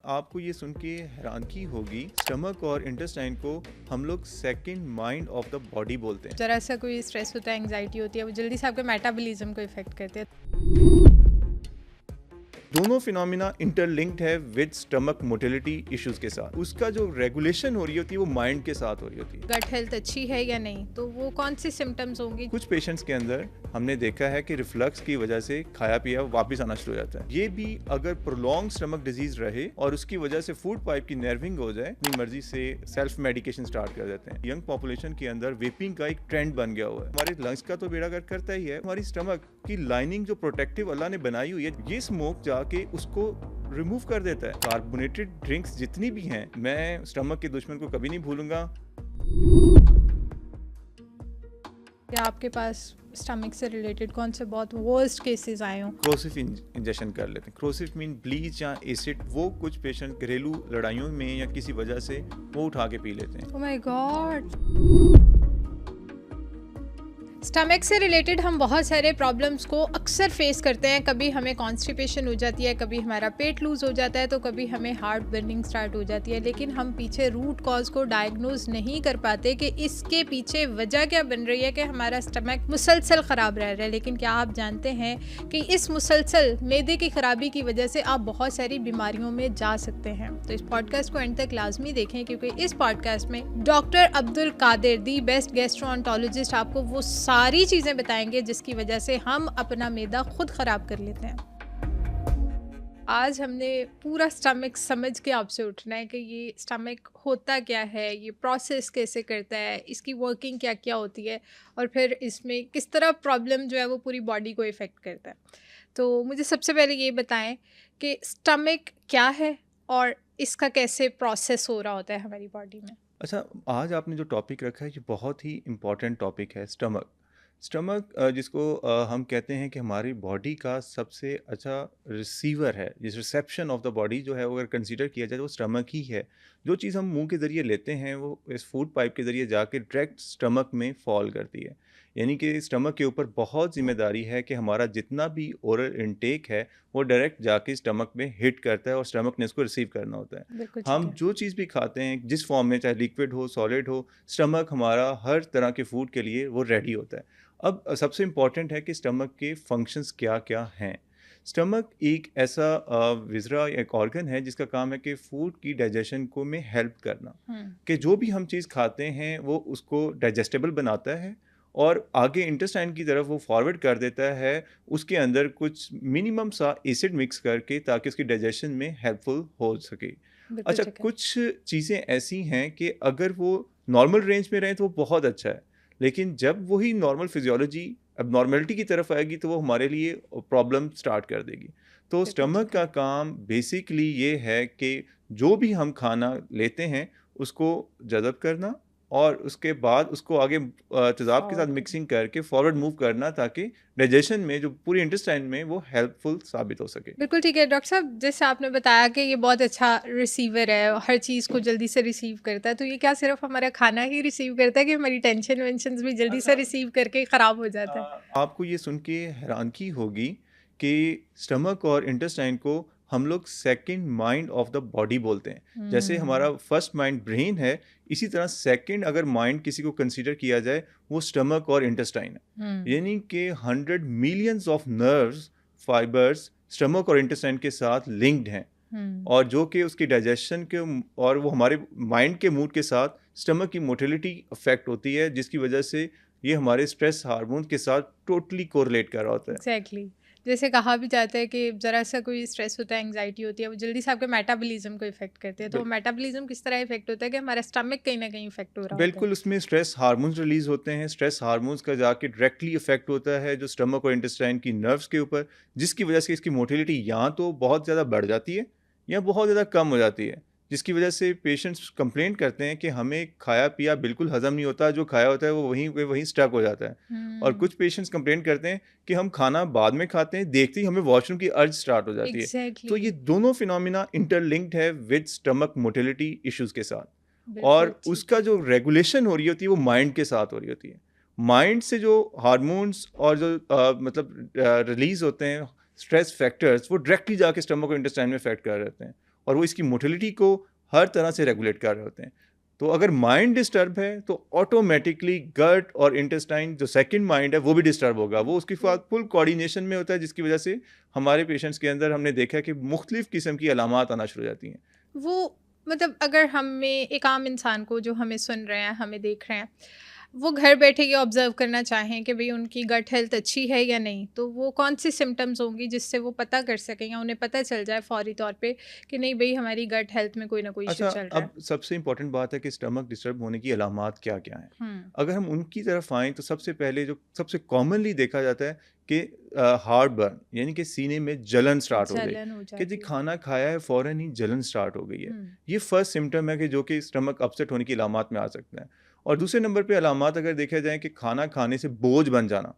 आपको ये सुन के हैरानगी होगी, स्टमक और इंटेस्टाइन को हम लोग second mind of the body बोलते हैं। जरा सा कोई स्ट्रेस होता है, एंग्जाइटी होती है, वो जल्दी से आपके मेटाबॉलिज्म को इफेक्ट करते हैं। दोनों फिनोमिना इंटरलिंक्ड है विद स्टमक मोटिलिटी इश्यूज के साथ। उसका जो रेगुलेशन हो रही होती है वो माइंड के साथ हो रही होती है। गट हेल्थ अच्छी है या नहीं, तो वो कौन सी सिम्टम्स होंगी? कुछ पेशेंट्स के अंदर हमने देखा है कि रिफ्लक्स की वजह से खाया पिया वापस आना शुरू हो जाता है। ये भी अगर प्रोलॉन्ग स्टमक डिजीज रहे और उसकी वजह से फूड पाइप की नर्विंग हो जाए, अपनी मर्जी से सेल्फ मेडिकेशन स्टार्ट कर देते हैं। यंग पॉपुलेशन के अंदर वेपिंग का एक ट्रेंड बन गया हुआ है। हमारे लंग्स का तो बेड़ा गर्क करता ही है, हमारी स्टमक की लाइनिंग जो प्रोटेक्टिव अल्लाह ने बनाई हुई है, ये स्मोक जाके उसको रिमूव कर देता है। कार्बोनेटेड ड्रिंक्स जितनी भी हैं, मैं स्टमक के दुश्मन को कभी नहीं भूलूंगा। क्या आपके पास स्टमक से रिलेटेड कौन से बहुत वर्स्ट केसेस आए हों? क्रोसिफ इंजेक्शन कर लेते हैं। क्रोसिफ मीन ब्लीच या एसिड। वो कुछ पेशेंट घरेलू लड़ाइयों में या किसी वजह से वो उठा के पी लेते हैं। ओह माय गॉड। स्टमक से रिलेटेड हम बहुत सारे प्रॉब्लम्स को अक्सर फेस करते हैं। कभी हमें कॉन्स्टिपेशन हो जाती है, कभी हमारा पेट लूज हो जाता है, तो कभी हमें हार्ट बर्निंग स्टार्ट हो जाती है। लेकिन हम पीछे रूट कॉज को डायग्नोज नहीं कर पाते कि इसके पीछे वजह क्या बन रही है कि हमारा स्टमक मुसलसल ख़राब रह रहा है। लेकिन क्या आप जानते हैं कि इस मुसलसल मैदे की ख़राबी की वजह से आप बहुत सारी बीमारियों में जा सकते हैं। तो इस पॉडकास्ट को एंड तक लाजमी देखें, क्योंकि इस पॉडकास्ट में doctor Abdul Qadir, the best gastroenterologist, आपको वो सारी चीजें बताएंगे जिसकी वजह से हम अपना मैदा खुद खराब कर लेते हैं। आज हमने पूरा स्टमक समझ के आपसे उठना है कि ये स्टमक होता क्या है, ये प्रोसेस कैसे करता है, इसकी वर्किंग क्या क्या होती है, और फिर इसमें किस तरह प्रॉब्लम जो है वो पूरी बॉडी को इफ़ेक्ट करता है। तो मुझे सबसे पहले ये बताएं कि स्टमक क्या है और इसका कैसे प्रोसेस हो रहा होता है हमारी बॉडी में। अच्छा, आज आपने जो टॉपिक रखा है ये बहुत ही इम्पॉर्टेंट टॉपिक है, स्टमक। स्टमक जिसको हम कहते हैं कि हमारी बॉडी का सबसे अच्छा रिसीवर है। जिस रिसेप्शन ऑफ द बॉडी जो है वो अगर कंसीडर किया जाए तो वो स्टमक ही है। जो चीज़ हम मुंह के ज़रिए लेते हैं वो इस फूड पाइप के ज़रिए जाके डायरेक्ट स्टमक में फॉल करती है। यानी कि स्टमक के ऊपर बहुत जिम्मेदारी है कि हमारा जितना भी ओरल इनटेक है वो डायरेक्ट जाके स्टमक में हिट करता है और स्टमक ने इसको रिसीव करना होता है। बिल्कुल ठीक हम है। जो चीज़ भी खाते हैं जिस फॉर्म में, चाहे लिक्विड हो सॉलिड हो, स्टमक हमारा हर तरह के फूड के लिए वो रेडी होता है। अब सबसे इम्पॉर्टेंट है कि स्टमक के फंक्शंस क्या क्या हैं। स्टमक एक ऐसा विज़रा, एक ऑर्गन है जिसका काम है कि फूड की डाइजेशन को में हेल्प करना, कि जो भी हम चीज़ खाते हैं वो उसको डाइजेस्टेबल बनाता है और आगे इंटेस्टाइन की तरफ वो फॉरवर्ड कर देता है, उसके अंदर कुछ मिनिमम सा एसिड मिक्स करके, ताकि उसकी डाइजेशन में हेल्पफुल हो सके। बिल्कुल अच्छा, ठीक है। कुछ चीज़ें ऐसी हैं कि अगर वो नॉर्मल रेंज में रहें तो वो बहुत अच्छा है, लेकिन जब वही नॉर्मल फिजियोलॉजी अब नॉर्मेलिटी की तरफ आएगी तो वो हमारे लिए प्रॉब्लम स्टार्ट कर देगी। तो बिल्कुल स्टमक ठीक है। का काम बेसिकली ये है कि जो भी हम खाना लेते हैं उसको जज़ब करना और उसके बाद उसको आगे तेज़ाब के साथ फॉरवर्ड करना। मिक्सिंग करके फॉरवर्ड मूव करना, ताकि डाइजेशन में जो पूरी इंटेस्टाइन में वो हेल्पफुल साबित हो सके। बिल्कुल ठीक है डॉक्टर साहब, जैसे आपने बताया कि ये बहुत अच्छा रिसीवर है, हर चीज़ को जल्दी से रिसीव करता है, तो ये क्या सिर्फ हमारा खाना ही रिसीव करता है कि हमारी टेंशन वेंशन भी जल्दी से अच्छा, रिसीव करके ख़राब हो जाता है? आपको ये सुन के हैरानगी होगी कि स्टमक और इंटेस्टाइन को हम लोग second mind of the body बोलते हैं। जैसे हमारा फर्स्ट माइंड ब्रेन है, इसी तरह सेकंड अगर माइंड किसी को कंसीडर किया जाए वो स्टमक और इंटेस्टाइन है। यानी कि 100 millions of nerves, fibres stomach और इंटेस्टाइन के साथ लिंक्ड हैं, और जो कि उसकी डाइजेशन के और वो हमारे माइंड के मूड के साथ स्टमक की मोटिलिटी अफेक्ट होती है, जिसकी वजह से ये हमारे स्ट्रेस हार्मोन के साथ टोटली कोरिलेट कर रहा होता है। एग्जैक्टली। जैसे कहा भी जाता है कि ज़रा सा कोई स्ट्रेस होता है, एंग्जाइटी होती है, वो जल्दी से आपके मेटाबॉलिज्म को इफेक्ट करते हैं। तो मेटाबॉलिज्म किस तरह इफेक्ट होता है कि हमारा स्टमक कहीं ना कहीं इफेक्ट हो रहा होता है। बिल्कुल, उसमें स्ट्रेस हार्मोन्स रिलीज होते हैं। स्ट्रेस हार्मोन्स का जाके डायरेक्टली इफेक्ट होता है जो स्टमक और इंटेस्टाइन की नर्व्स के ऊपर, जिसकी वजह से इसकी मोटिलिटी या तो बहुत ज़्यादा बढ़ जाती है या बहुत ज़्यादा कम हो जाती है, जिसकी वजह से पेशेंट्स कंप्लेंट करते हैं कि हमें खाया पिया बिल्कुल हजम नहीं होता, जो खाया होता है वो वहीं स्टक हो जाता है। और कुछ पेशेंट्स कंप्लेंट करते हैं कि हम खाना बाद में खाते हैं, देखते ही हमें वॉशरूम की अर्ज स्टार्ट हो जाती है। तो एग्जैक्टली। ये दोनों फिनोमिना इंटरलिंक्ड है विद स्टमक मोटिलिटी इश्यूज के साथ, बिल्कुल और ठीक उसका है। जो रेगुलेशन हो रही होती है वो माइंड के साथ हो रही होती है। माइंड से जो हार्मोन्स और जो मतलब रिलीज होते हैं स्ट्रेस फैक्टर्स, वो डायरेक्टली जाके स्टमक और इंटेस्टाइन में इफेक्ट कर रहे हैं, और वो इसकी मोटिलिटी को हर तरह से रेगुलेट कर रहे होते हैं। तो अगर माइंड डिस्टर्ब है तो ऑटोमेटिकली गट और इंटेस्टाइन जो सेकंड माइंड है वो भी डिस्टर्ब होगा, वो उसके साथ फुल कोऑर्डिनेशन में होता है, जिसकी वजह से हमारे पेशेंट्स के अंदर हमने देखा है कि मुख्तलिफ किस्म की अलामात आना शुरू हो जाती हैं। वो मतलब अगर हमें एक आम इंसान को जो हमें सुन रहे हैं, हमें देख रहे हैं, वो घर बैठे ये ऑब्जर्व करना चाहें कि भाई उनकी गट हेल्थ अच्छी है या नहीं, तो वो कौन सी सिम्टम्स होंगी जिससे वो पता कर सकें या उन्हें पता चल जाए फौरी तौर पे कि नहीं भाई हमारी गट हेल्थ में कोई ना कोई इशू अच्छा, चल रहा है। अब सबसे इम्पोर्टेंट बात है कि स्टमक डिस्टर्ब होने की अलामात क्या क्या हैं। हम्म। अगर हम उनकी तरफ आएँ तो सबसे पहले जो सबसे कॉमनली देखा जाता है कि हार्ट बर्न, यानी कि सीने में जलन स्टार्ट हो गई, जलन हो कि जी जाती है। खाना खाया है फ़ौरन ही जलन स्टार्ट हो गई है। हम्म। ये फर्स्ट सिम्टम है कि जो कि स्टमक अपसेट होने की अलामात में आ सकता है। और दूसरे नंबर पे अलामात अगर देखा जाए कि खाना खाने से बोझ बन जाना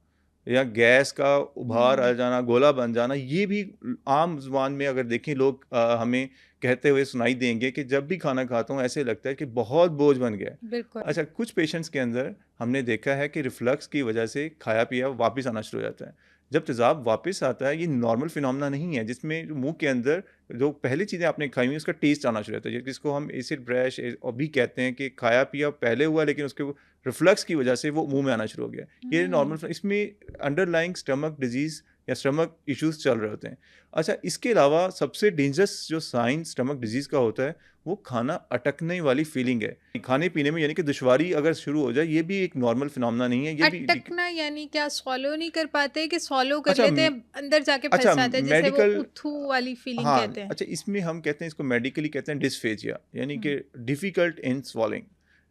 या गैस का उभार आ हम्म। जाना, गोला बन जाना, ये भी आम ज़ुबान में अगर देखें लोग हमें कहते हुए सुनाई देंगे कि जब भी खाना खाता हूँ ऐसे लगता है कि बहुत बोझ बन गया है। बिल्कुल। अच्छा, कुछ पेशेंट्स के अंदर हमने देखा है कि रिफ्लक्स की वजह से खाया पिया वापस आना शुरू हो जाता है। जब तेज़ाब वापस आता है, ये नॉर्मल फिनोमेना नहीं है, जिसमें जो मुंह के अंदर जो पहली चीज़ें आपने खाई हुई उसका टेस्ट आना शुरू हो जाता है, जिसको हम एसिड ब्रश और भी कहते हैं कि खाया पिया पहले हुआ लेकिन उसके रिफ्लक्स की वजह से वो मुंह में आना शुरू हो गया। ये हम्म। नॉर्मल, इसमें अंडरलाइंग स्टमक डिजीज़ या स्टमक इश्यूज चल रहे होते हैं। अच्छा, इसके अलावा सबसे डेंजरस जो साइन स्टमक डिजीज़ का होता है वो खाना अटकने वाली फीलिंग है। खाने पीने में यानी कि दुश्वारी अगर शुरू हो जाए, ये भी एक नॉर्मल फिनोमेना नहीं है, ये भी अटकना यानी क्या, स्वॉलो नहीं कर पाते कि स्वॉलो कर अच्छा लेते हैं अंदर जाके अच्छा फंस जाता है, जिसे वो मेडिकल, उथू वाली फीलिंग हाँ, कहते हैं। अच्छा इसमें हम कहते हैं, इसको मेडिकली कहते हैं डिस्फेजिया, यानी हम्म। कि डिफ़िकल्ट इन स्वॉलिंग,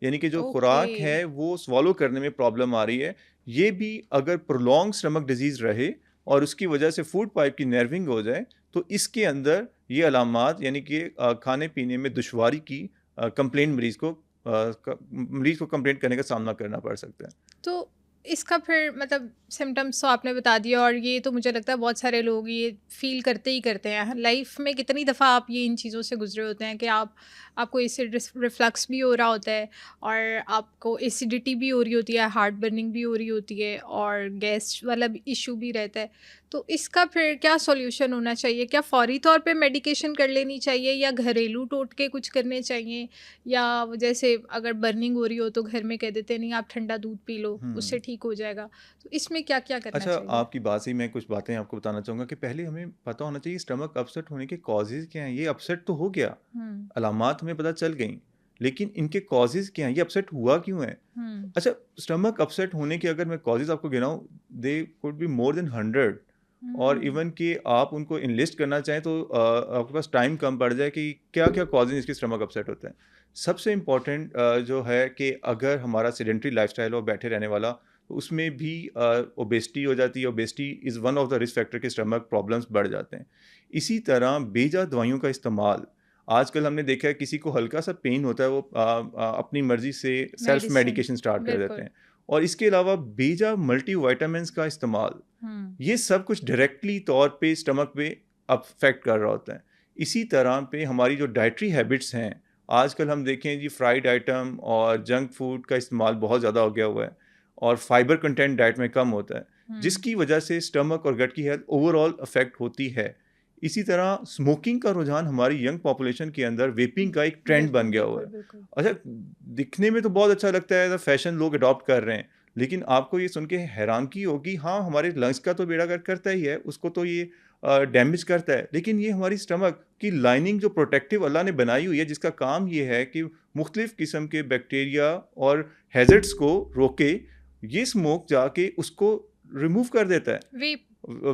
यानी कि जो ओके। खुराक है वो स्वॉलो करने में प्रॉब्लम आ रही है। ये भी अगर प्रोलॉन्ग स्टमक डिजीज़ रहे और उसकी वजह से फूड पाइप की नर्विंग हो जाए तो इसके अंदर ये अलामात, यानी कि खाने पीने में दुश्वारी की कंप्लेंट मरीज़ को कंप्लेंट करने का सामना करना पड़ सकता है। तो इसका फिर मतलब सिम्टम्स तो आपने बता दिया, और ये तो मुझे लगता है बहुत सारे लोग ये फील करते ही करते हैं लाइफ में। कितनी दफ़ा आप ये इन चीज़ों से गुजरे होते हैं कि आपको एसिड रिफ्लक्स भी हो रहा होता है, और आपको एसिडिटी भी हो रही होती है, हार्ट बर्निंग भी हो रही होती है, और गैस वाला भी इशू भी रहता है। तो इसका फिर क्या सॉल्यूशन होना चाहिए? क्या फ़ौरी तौर पे मेडिकेशन कर लेनी चाहिए या घरेलू टोटके कुछ करने चाहिए, या जैसे अगर बर्निंग हो रही हो तो घर में कह देते हैं नहीं आप ठंडा दूध पी लो उससे हुँ। ठीक हो जाएगा। तो इसमें क्या क्या करना अच्छा, चाहिए? आपकी बात से ही मैं कुछ बातें आपको बताना चाहूँगा कि पहले हमें पता होना चाहिए स्टमक अपसेट होने के कॉजेज़ क्या हैं। ये अपसेट तो हो गया, हम्म। अलामात हमें पता चल गईं, लेकिन इनके कॉजेज़ क्या हैं? ये अपसेट हुआ क्यों है? हम्म। अच्छा, स्टमक अपसेट होने के अगर मैं कॉजेज़ आपको गिनाऊँ, they could be more than 100, और हम्म। इवन कि आप उनको एनलिस्ट करना चाहें तो आपके पास टाइम कम पड़ जाए कि क्या-क्या कॉजेज़ इसके स्टमक अपसेट होते हैं। सबसे इम्पोर्टेंट जो है कि अगर हमारा सेडेंटरी लाइफ़स्टाइल हो, बैठे रहने वाला, तो उसमें भी ओबेसिटी हो जाती है। Obesity is one of the risk factor के स्टमक प्रॉब्लम्स बढ़ जाते हैं। इसी तरह बेजा दवाइयों का इस्तेमाल, आजकल हमने देखा है किसी को हल्का-सा पेन होता है वो अपनी मर्ज़ी से सेल्फ मेडिसिन। मेडिकेशन स्टार्ट कर देते बिल्कुल। हैं। और इसके अलावा बेजा मल्टीविटामिन्स का इस्तेमाल, हम्म। ये सब कुछ डायरेक्टली तौर पे स्टमक पे अफेक्ट कर रहा होता है। इसी तरह पे हमारी जो डाइटरी हैबिट्स हैं, आजकल हम देखें जी फ्राइड आइटम और जंक फूड का इस्तेमाल बहुत ज़्यादा हो गया हुआ है और फाइबर कंटेंट डाइट में कम होता है, हम्म। जिसकी वजह से स्टमक और गट की हेल्थ ओवरऑल अफेक्ट होती है। इसी तरह स्मोकिंग का रुझान हमारी यंग पॉपुलेशन के अंदर, वेपिंग का एक ट्रेंड बिल्कुल बन गया हुआ बिल्कुल है। बिल्कुल। अच्छा, दिखने में तो बहुत अच्छा लगता है, फैशन लोग अडॉप्ट कर रहे हैं, लेकिन आपको ये सुन के हैरानगी होगी, हाँ, हमारे लंग्स का तो बेड़ा गर्क करता ही है, उसको तो ये डैमेज करता है, लेकिन ये हमारी स्टमक की लाइनिंग जो प्रोटेक्टिव अल्लाह ने बनाई हुई है, जिसका काम ये है कि मुख्तलिफ किस्म के बैक्टीरिया और हैज़र्ड्स को रोके, ये स्मोक जाके उसको रिमूव कर देता है। वेप।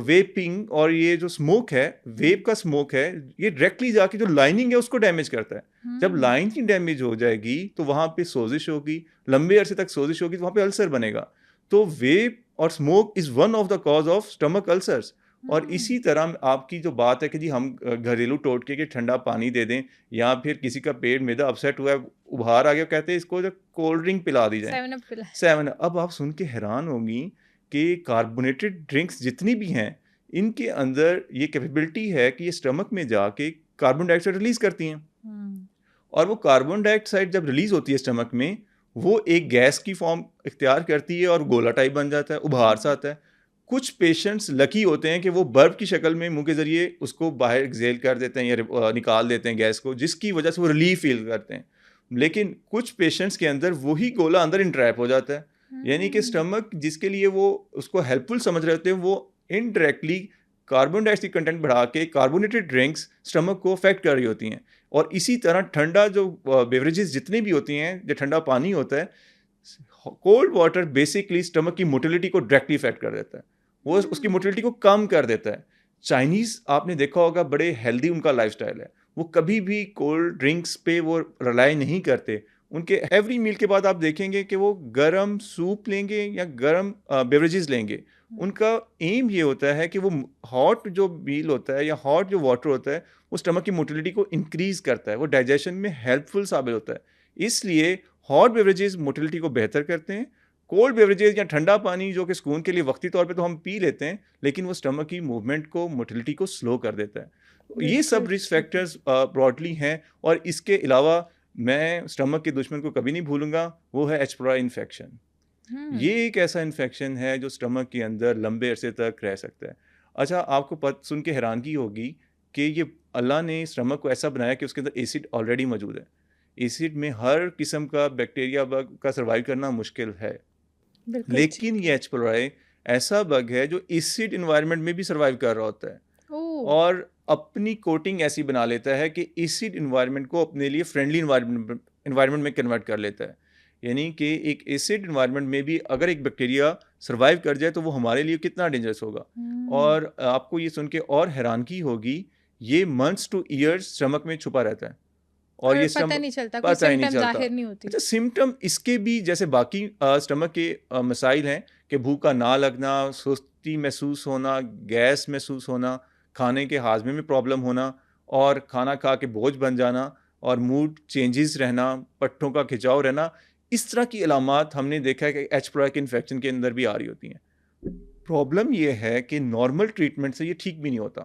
वेपिंग और ये जो स्मोक है, वेप का स्मोक है, ये डायरेक्टली जाके जो लाइनिंग है उसको डैमेज करता है। जब हम्म। लाइनिंग डैमेज हो जाएगी तो वहाँ पे सोजिश होगी, लंबे अरसे तक सोजिश होगी तो वहाँ पे अल्सर बनेगा। तो वेप और smoke is one of the cause of stomach ulcers. और हम्म। इसी तरह आपकी जो बात है कि जी हम घरेलू टोटके के ठंडा पानी दे दें, या फिर किसी का पेट मैदा अपसेट हुआ है, उबार आ गया, कहते हैं इसको जो कोल्ड ड्रिंक पिला दी जाए, 7 अप पिला। 7। अब आप सुन के हैरान होंगी कि कार्बोनेटेड ड्रिंक्स जितनी भी हैं, इनके अंदर ये कैपेबिलिटी है कि ये स्टमक में जाके कार्बन डाइऑक्साइड रिलीज़ करती हैं। हम्म। और वो कार्बन डाइऑक्साइड जब रिलीज़ होती है स्टमक में, वो एक गैस की फॉर्म इख्तियार करती है और गोला टाइप बन जाता है, उभार सा आता है। कुछ पेशेंट्स लकी होते हैं कि वो बर्फ की शक्ल में मुंह के ज़रिए उसको बाहर एक्सहेल कर देते हैं या निकाल देते हैं गैस को, जिसकी वजह से वो रिलीफ फील करते हैं। लेकिन कुछ पेशेंट्स के अंदर वही गोला अंदर इंट्रैप हो जाता है, यानी कि स्टमक जिसके लिए वो उसको हेल्पफुल समझ रहे होते हैं, वो इनडायरेक्टली कार्बन डाइऑक्साइड कंटेंट बढ़ा के कार्बोनेटेड ड्रिंक्स स्टमक को अफेक्ट कर रही होती हैं। और इसी तरह ठंडा जो बेवरेजेस जितनी भी होती हैं, जो ठंडा पानी होता है, कोल्ड वाटर बेसिकली स्टमक की मोटिलिटी को डायरेक्टली इफेक्ट कर देता है, वो उसकी मोटिलिटी को कम कर देता है। चाइनीज़ आपने देखा होगा, बड़े हेल्दी उनका लाइफस्टाइल है, वो कभी भी कोल्ड ड्रिंक्स पे वो रिलाई नहीं करते। उनके एवरी मील के बाद आप देखेंगे कि वो गर्म सूप लेंगे या गर्म बेवरेजेस लेंगे। उनका एम ये होता है कि वो हॉट जो मील होता है या हॉट जो वाटर होता है, वो स्टमक की मोटिलिटी को इंक्रीज़ करता है, वो डाइजेशन में हेल्पफुल साबित होता है। इसलिए हॉट बेवरेजेस मोटिलिटी को बेहतर करते हैं। कोल्ड बेवरेजेस या ठंडा पानी जो कि सुकून के लिए वक्ती तौर पे तो हम पी लेते हैं, लेकिन वो स्टमक की मूवमेंट को, मोटिलिटी को स्लो कर देता है। तो ये सब बिल्कुल। रिस्क फैक्टर्स ब्रॉडली हैं। और इसके अलावा मैं स्टमक के दुश्मन को कभी नहीं भूलूंगा, वो है एच pylori इन्फेक्शन। ये एक ऐसा इन्फेक्शन है जो स्टमक के अंदर लंबे अरसे तक रह सकता है। अच्छा, आपको सुन के हैरानगी होगी कि ये अल्लाह ने स्टमक को ऐसा बनाया कि उसके अंदर एसिड ऑलरेडी मौजूद है। एसिड में हर किस्म का बैक्टीरिया बग का सर्वाइव करना मुश्किल है, बिल्कुल लेकिन ठीक ये है। एच pylori ऐसा बग है जो एसिड इन्वायरमेंट में भी सर्वाइव कर रहा होता है ओह! और अपनी कोटिंग ऐसी बना लेता है कि एसिड इन्वायरमेंट को अपने लिए फ्रेंडली इन्वायरमेंट में कन्वर्ट कर लेता है। यानी कि एक एसिड इन्वायरमेंट में भी अगर एक बैक्टीरिया सर्वाइव कर जाए तो वो हमारे लिए कितना डेंजरस होगा। हुँ। और आपको ये सुन के और हैरानगी होगी, ये मंथ्स टू ईयर्स स्टमक में छुपा रहता है और और ये पता स्टमक नहीं चलता, कोई पता ही नहीं सिम्पटम चलता। ज़ाहिर नहीं होती। अच्छा, सिम्पटम इसके भी जैसे बाकी स्टमक के मसाइल हैं कि भूख का ना लगना, सुस्ती महसूस होना, गैस महसूस होना, खाने के हाजमे में प्रॉब्लम होना और खाना खा के बोझ बन जाना और मूड चेंजेस रहना, पट्टों का खिंचाव रहना, इस तरह की अलामात हमने देखा है कि एच pylori के इन्फेक्शन के अंदर भी आ रही होती हैं। प्रॉब्लम ये है कि नॉर्मल ट्रीटमेंट से ये ठीक भी नहीं होता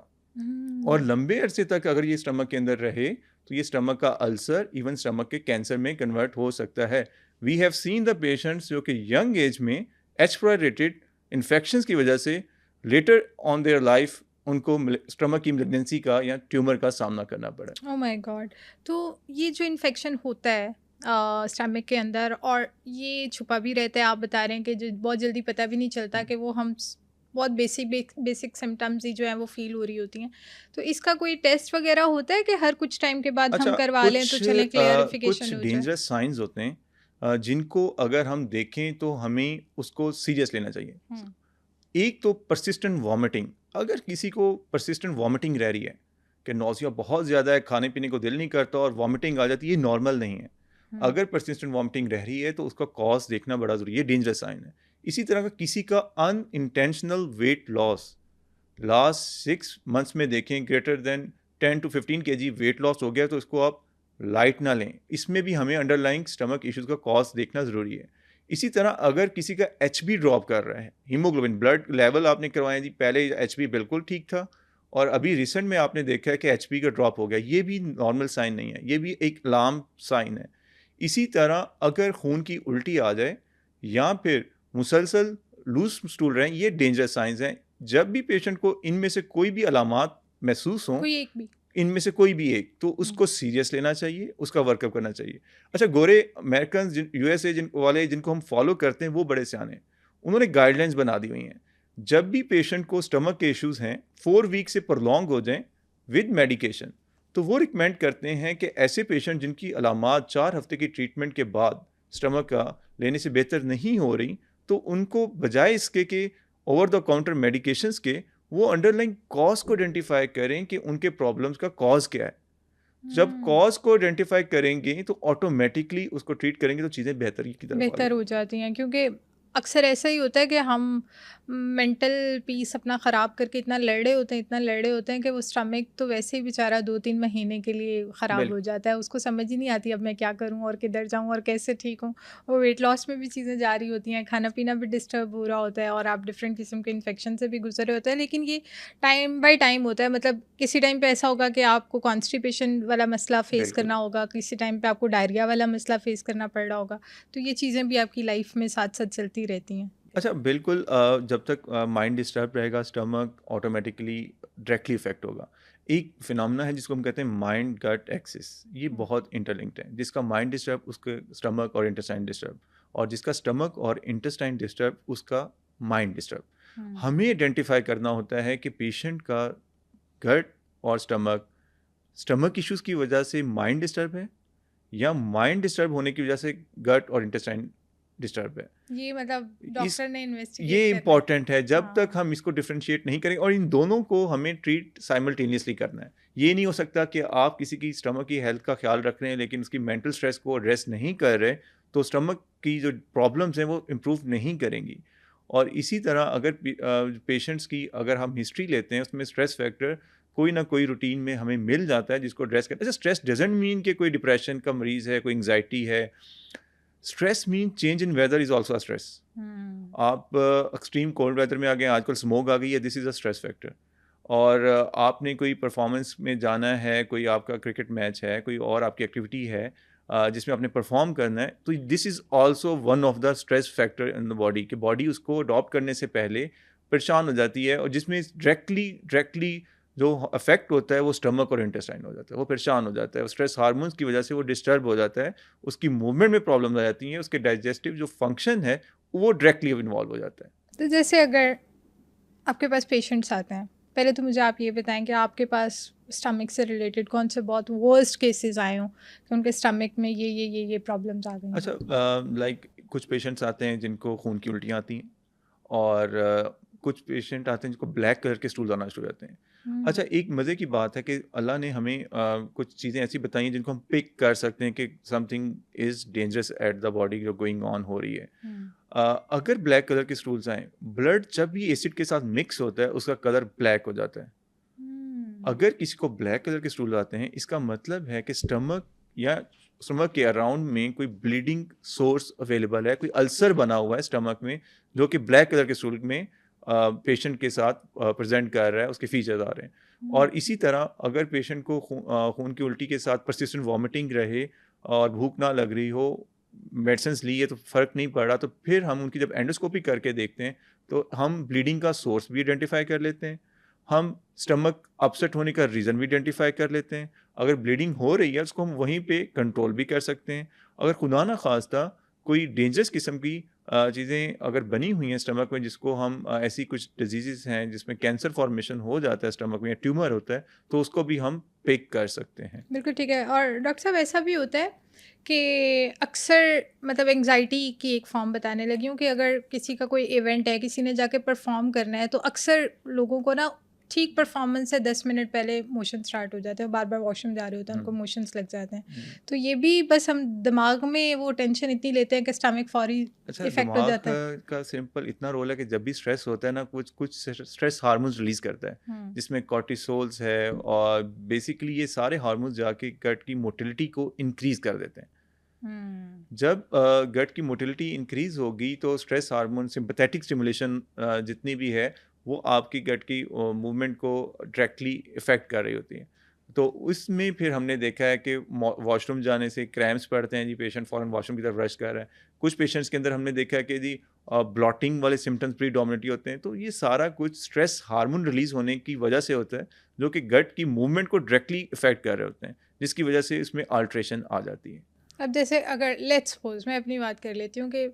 और हुँ। लंबे अरसे तक अगर ये स्टमक के अंदर रहे तो ये स्टमक का अल्सर, इवन स्टमक के कैंसर में कन्वर्ट हो सकता है। We have seen the patients जो कि यंग एज में एच pylori रिलेटेड इन्फेक्शंस की वजह से लेटर ऑन देयर लाइफ उनको स्टमक की मेलिग्नेंसी का या ट्यूमर का सामना करना पड़ा। Oh my God! तो ये जो इन्फेक्शन होता है स्टमक के अंदर और ये छुपा भी रहता है, आप बता रहे हैं कि जो बहुत जल्दी पता भी नहीं चलता कि वो हम बहुत बेसिक सिम्टम्स ही जो है वो फील हो रही होती हैं। तो इसका कोई टेस्ट वगैरह होता है कि हर कुछ टाइम के बाद हम अच्छा, करवा लें तो चलें कुछ क्लियरिफिकेशन हो जाए? डेंजरस साइंस होते हैं जिनको अगर हम देखें तो हमें उसको सीरियस लेना चाहिए। हुँ। एक तो परसिस्टेंट वॉमिटिंग, अगर किसी को परसिस्टेंट वॉमिटिंग रह रही है कि नौसिया बहुत ज़्यादा है, खाने पीने को दिल नहीं करता और वॉमिटिंग आ जाती है, ये नॉर्मल नहीं है। हुँ। अगर परसिस्टेंट वॉमिटिंग रह रही है तो उसका कॉज देखना बड़ा ज़रूरी है, डेंजरस साइन है। इसी तरह का किसी का unintentional weight loss last 6 months में देखें, greater than 10 to 15 kg weight loss हो गया तो इसको आप लाइट ना लें। इसमें भी हमें अंडरलाइंग स्टमक इश्यूज़ का कॉज देखना ज़रूरी है। इसी तरह अगर किसी का एचबी ड्रॉप कर रहा है, हीमोग्लोबिन ब्लड लेवल आपने करवाया जी, पहले एचबी बिल्कुल ठीक था और अभी रिसेंट में आपने देखा है कि एचबी का ड्रॉप हो गया, ये भी नॉर्मल साइन नहीं है, ये भी एक अलार्म साइन है। इसी तरह अगर खून की उल्टी आ जाए या फिर मुसलसल लूज स्टूल रहें, ये डेंजरस साइंस हैं। जब भी पेशेंट को इनमें से कोई भी अलामात महसूस हों, कोई एक भी? इनमें से कोई भी एक, तो हुँ। उसको सीरियस लेना चाहिए, उसका वर्कअप करना चाहिए। अच्छा, गोरे अमेरिकन यूएसए वाले जिनको हम फॉलो करते हैं वो बड़े सियाने हैं, उन्होंने गाइडलाइंस बना दी हुई हैं। जब भी पेशेंट को स्टमक के इश्यूज़ हैं 4 वीक से प्रॉन्ग हो जाएं विद मेडिकेशन, तो वो रिकमेंड करते हैं कि ऐसे पेशेंट जिनकी अलामात 4 हफ्ते की ट्रीटमेंट के बाद स्टमक का लेने से बेहतर नहीं हो रही, तो उनको बजाय इसके कि ओवर द काउंटर मेडिकेशंस के, वो अंडरलाइंग कॉज को आइडेंटिफाई करें कि उनके प्रॉब्लम्स का कॉज क्या है। जब हुँ। कॉज को आइडेंटिफाई करेंगे तो ऑटोमेटिकली उसको ट्रीट करेंगे तो चीज़ें बेहतरी की तरफ आ बेहतर जाएंगी। हो जाती हैं क्योंकि अक्सर ऐसा ही होता है कि हम मेंटल पीस अपना ख़राब करके इतना लड़े होते हैं कि वो स्टमक तो वैसे ही बेचारा 2-3 महीने के लिए ख़राब हो बिल्कुल। जाता है, उसको समझ ही नहीं आती अब मैं क्या करूं और किधर जाऊं और कैसे ठीक हूं। और वेट लॉस में भी चीज़ें जा रही होती हैं, खाना पीना भी डिस्टर्ब हो रहा होता है और आप डिफरेंट किस्म के इन्फेक्शन से भी गुजरे होते हैं। लेकिन ये टाइम बाय टाइम होता है, मतलब किसी टाइम पे ऐसा होगा कि आपको कॉन्स्टिपेशन वाला मसला फेस बिल्कुल। करना होगा, किसी टाइम पे आपको डायरिया वाला मसला फेस करना पड़ रहा होगा। तो ये चीज़ें भी आपकी लाइफ में साथ साथ चलती रहती हैं। अच्छा बिल्कुल, जब तक माइंड डिस्टर्ब रहेगा स्टमक ऑटोमेटिकली डायरेक्टली इफेक्ट होगा। एक फिनोमेना है जिसको हम कहते हैं माइंड गट एक्सिस, ये हुँ, बहुत इंटरलिंक्ड है। जिसका माइंड डिस्टर्ब उसके स्टमक और इंटेस्टाइन डिस्टर्ब, और जिसका स्टमक और इंटेस्टाइन डिस्टर्ब उसका माइंड डिस्टर्ब। हुँ, हमें आइडेंटिफाई करना होता है कि पेशेंट का गट और स्टमक स्टमक इश्यूज की वजह से माइंड डिस्टर्ब है, या माइंड डिस्टर्ब होने की वजह से गट और इंटेस्टाइन डिस्टर्ब है। ये मतलब इस डॉक्टर ने इन्वेस्टिगेट ये करना है। इम्पॉर्टेंट है, जब तक हाँ, हम इसको डिफरेंशिएट नहीं करेंगे, और इन दोनों को हमें ट्रीट साइमल्टेनियसली करना है। ये नहीं हो सकता कि आप किसी की स्टमक की हेल्थ का ख्याल रख रहे हैं लेकिन उसकी मेंटल स्ट्रेस को एड्रेस नहीं कर रहे, तो स्टमक की जो प्रॉब्लम्स हैं वो इम्प्रूव नहीं करेंगी। और इसी तरह अगर पेशेंट्स की अगर हम हिस्ट्री लेते हैं उसमें स्ट्रेस फैक्टर कोई ना कोई रूटीन में हमें मिल जाता है जिसको एड्रेस कर। अच्छा, स्ट्रेस डजेंट मीन कि कोई डिप्रेशन का मरीज है, कोई एंग्जाइटी है। Stress mean change in weather is also stress. हुँ, आप एक्सट्रीम कोल्ड वेदर में आ गए, आजकल स्मोक आ गई है, this is a stress factor. और आपने कोई परफॉर्मेंस में जाना है, कोई आपका क्रिकेट मैच है, कोई और आपकी एक्टिविटी है जिसमें आपने परफॉर्म करना है, तो this is also one of the stress factor in the body, कि बॉडी उसको अडॉप्ट करने से पहले परेशान हो जाती है, और जिसमें डायरेक्टली डायरेक्टली जो अफेक्ट होता है वो स्टमक और इंटेस्टाइन हो जाता है, वो परेशान हो जाता है, स्ट्रेस हार्मोन्स की वजह से वो डिस्टर्ब हो जाता है, उसकी मूवमेंट में प्रॉब्लम आ जाती हैं, उसके डाइजेस्टिव जो फंक्शन है वो डायरेक्टली इन्वॉल्व हो जाता है। तो जैसे अगर आपके पास पेशेंट्स आते हैं, पहले तो मुझे आप ये बताएँ कि आपके पास स्टमक से रिलेटेड कौन से बहुत वर्स्ट केसेज़ आए हों, कि उनके स्टमक में ये प्रॉब्लम्स आ गई अच्छा, हों? लाइक कुछ पेशेंट्स आते हैं जिनको खून की उल्टियाँ आती हैं, और कुछ पेशेंट आते हैं जिनको ब्लैक कलर के स्टूल्स आना शुरू हो जाते हैं। हुँ, अच्छा, एक मज़े की बात है कि अल्लाह ने हमें कुछ चीज़ें ऐसी बताई हैं जिनको हम पिक कर सकते हैं कि something is dangerous at the body जो गोइंग ऑन हो रही है। हुँ, अगर ब्लैक कलर के स्टूल्स आएँ, ब्लड जब भी एसिड के साथ मिक्स होता है उसका कलर ब्लैक हो जाता है। हुँ, अगर किसी को ब्लैक कलर के स्टूल आते हैं, इसका मतलब है कि स्टमक या स्टमक के अराउंड में कोई ब्लीडिंग सोर्स अवेलेबल है, कोई अल्सर बना हुआ है स्टमक में, जो कि ब्लैक कलर के स्टूल में पेशेंट के साथ प्रेजेंट कर रहा है, उसके फीचर्स आ रहे हैं। हुँ, और इसी तरह अगर पेशेंट को खून की उल्टी के साथ परसिस्टेंट वॉमिटिंग रहे और भूख ना लग रही हो, मेडिसिन ली है तो फ़र्क नहीं पड़ रहा, तो फिर हम उनकी जब एंडोस्कोपी करके देखते हैं तो हम ब्लीडिंग का सोर्स भी आइडेंटिफाई कर लेते हैं। हम स्टमक अपसेट होने का रीज़न भी आइडेंटिफाई कर लेते हैं। अगर ब्लीडिंग हो रही है उसको हम वहीं पे कंट्रोल भी कर सकते हैं। अगर खुदा ना ख़ास्ता कोई डेंजरस किस्म की चीज़ें अगर बनी हुई हैं स्टमक में, जिसको हम ऐसी कुछ डिजीज़ेज़ हैं जिसमें कैंसर फॉर्मेशन हो जाता है स्टमक में, या ट्यूमर होता है, तो उसको भी हम पिक कर सकते हैं। बिल्कुल ठीक है। और डॉक्टर साहब ऐसा भी होता है कि अक्सर मतलब एंग्ज़ायटी की एक फ़ॉर्म बताने लगी हूँ कि अगर किसी का कोई इवेंट है, किसी ने जाके परफ़ॉर्म करना है, तो अक्सर लोगों को ना ठीक परफ़ॉर्मेंस से 10 मिनट पहले मोशन स्टार्ट हो जाते हैं, बार-बार वॉशरूम जा रहे होते हैं, हुँ, उनको मोशंस लग जाते हैं। हुँ। तो ये भी बस हम दिमाग में वो टेंशन इतनी लेते हैं कि स्टमक फ़ौरी अच्छा, इफ़ेक्ट हो दिमाग जाता है। का सिंपल इतना रोल है कि जब भी स्ट्रेस होता है ना, कुछ कुछ स्ट्रेस हार्मोन्स रिलीज करता है, हुँ, जिसमें कॉर्टिसोल्स है, और बेसिकली ये सारे हार्मोन्स जाके गट की मोटिलिटी को इंक्रीज कर देते हैं। हुँ, जब गट की मोटिलिटी इंक्रीज होगी तो स्ट्रेस हार्मोन सिंपैथेटिक स्टिमुलेशन जितनी भी है वो आपकी गट की मूवमेंट को डायरेक्टली इफेक्ट कर रही होती है। तो उसमें फिर हमने देखा है कि वॉशरूम जाने से क्रैम्प्स पड़ते हैं जी, पेशेंट फौरन वॉशरूम की तरफ रश कर रहा है। कुछ पेशेंट्स के अंदर हमने देखा है कि जी ब्लॉटिंग वाले सिम्टम्स प्रीडोमिनेटली होते हैं। तो ये सारा कुछ स्ट्रेस हार्मोन रिलीज होने की वजह से होता है, जो कि गट की मूवमेंट को डायरेक्टली इफेक्ट कर रहे होते हैं, जिसकी वजह से इसमें अल्ट्रेशन आ जाती है। अब जैसे अगर लेट्स सपोज़ मैं अपनी बात कर लेती हूँ कि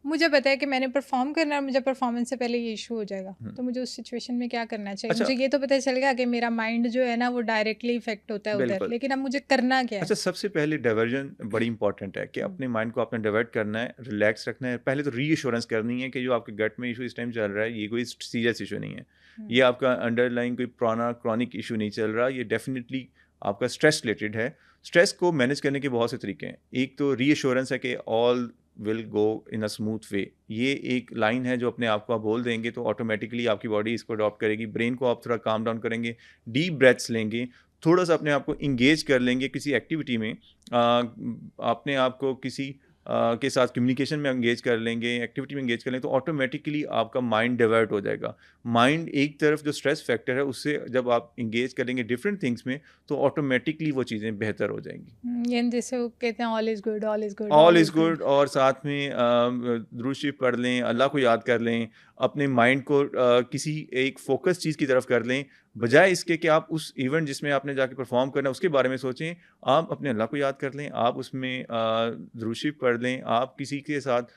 मुझे पता है कि मैंने परफ़ॉर्म करना है और मुझे परफ़ॉर्मेंस से पहले ये इश्यू हो जाएगा। हम्म। तो मुझे उस सिचुएशन में क्या करना चाहिए? अच्छा, मुझे ये तो पता चल गया कि मेरा माइंड जो है ना वो डायरेक्टली इफ़ेक्ट होता है उधर, बिल्कुल। लेकिन अब मुझे करना क्या है? अच्छा, सबसे पहले डाइवर्जन बड़ी इंपॉर्टेंट है कि हुँ, अपने माइंड को आपने डाइवर्ट करना है, रिलैक्स रखना है। पहले तो रीअश्योरेंस करनी है कि जो आपके गट में इशू इस टाइम चल रहा है, ये कोई सीरियस इशू नहीं है। हुँ, ये आपका अंडरलाइंग कोई पुराना क्रॉनिक इशू नहीं चल रहा, ये डेफ़िनिटली आपका स्ट्रेस रिलेटेड है। स्ट्रेस को मैनेज करने के बहुत से तरीके हैं। एक तो रीअश्योरेंस है कि all will go in a smooth way. ये एक लाइन है जो अपने आप को आप बोल देंगे तो ऑटोमैटिकली आपकी बॉडी इसको अडॉप्ट करेगी। ब्रेन को आप थोड़ा काम डाउन करेंगे, डीप ब्रेथ्स लेंगे, थोड़ा-सा अपने आप को एंगेज कर लेंगे किसी एक्टिविटी में, अपने आप को किसी के साथ कम्युनिकेशन में एंगेज कर लेंगे, एक्टिविटी में एंगेज कर लेंगे, तो ऑटोमेटिकली आपका माइंड डाइवर्ट हो जाएगा। माइंड एक तरफ जो स्ट्रेस फैक्टर है उससे जब आप एंगेज करेंगे डिफरेंट थिंग्स में, तो ऑटोमेटिकली वो चीज़ें बेहतर हो जाएंगी। ये जैसे वो कहते हैं all is good, all is good, all all is is good. Good, और साथ में दुरूद शरीफ पढ़ लें, अल्लाह को याद कर लें, अपने माइंड को किसी एक फ़ोकस चीज़ की तरफ कर लें, बजाय इसके कि आप उस इवेंट जिसमें आपने जाके परफ़ॉर्म करना है उसके बारे में सोचें। आप अपने अल्लाह को याद कर लें, आप उसमें दुरूद शरीफ पढ़ लें, आप किसी के साथ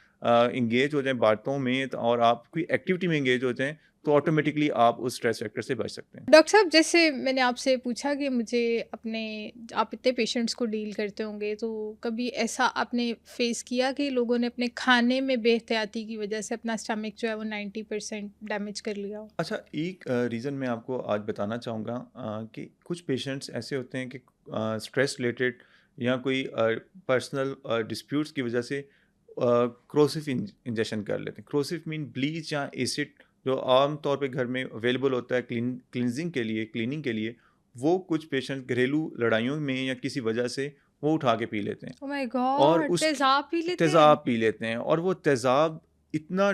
एंगेज हो जाएँ बातों में, और आप कोई एक्टिविटी में एंगेज हो जाएँ, तो ऑटोमेटिकली आप उस स्ट्रेस फैक्टर से बच सकते हैं। डॉक्टर साहब, जैसे मैंने आपसे पूछा कि मुझे अपने, आप इतने पेशेंट्स को डील करते होंगे, तो कभी ऐसा आपने फेस किया कि लोगों ने अपने खाने में बेहतियाती की वजह से अपना स्टमक जो है वो 90% डैमेज कर लिया हो? अच्छा, एक रीज़न मैं आपको आज बताना चाहूँगा कि कुछ पेशेंट्स ऐसे होते हैं कि स्ट्रेस रिलेटेड या कोई पर्सनल डिस्प्यूट्स की वजह से क्रोसिफ इंजेक्शन कर लेते हैं। क्रोसिफ मीन ब्लीच या एसिड, जो आम तौर पे घर में अवेलेबल होता है क्लिनजिंग के लिए, क्लीनिंग के लिए, वो कुछ पेशेंट घरेलू लड़ाइयों में या किसी वजह से वो उठा के पी लेते हैं। ओह माय और गॉड! उसकी तेज़ाब पी लेते हैं? तेज़ाब पी लेते हैं, और वो तेज़ाब इतना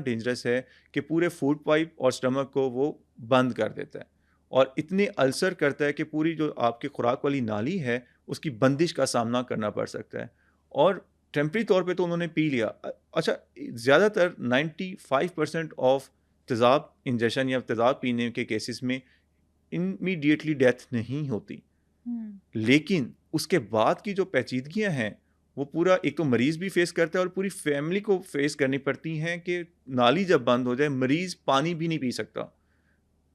डेंजरस है कि पूरे फूड पाइप और स्टमक को वो बंद कर देता है, और इतने अल्सर करता है कि पूरी जो आपकी खुराक वाली नाली है, उसकी बंदिश का सामना करना पड़ सकता है। और टेम्परेरी तौर पे तो उन्होंने पी लिया। अच्छा, ज़्यादातर 95% ऑफ तेज़ाब इंजेक्शन या तेज़ाब पीने के केसेस में इमीडिएटली डेथ नहीं होती। हुँ। लेकिन उसके बाद की जो पेचीदगियाँ हैं, वो पूरा एक तो मरीज़ भी फ़ेस करता है और पूरी फ़ैमिली को फ़ेस करनी पड़ती हैं कि नाली जब बंद हो जाए, मरीज़ पानी भी नहीं पी सकता।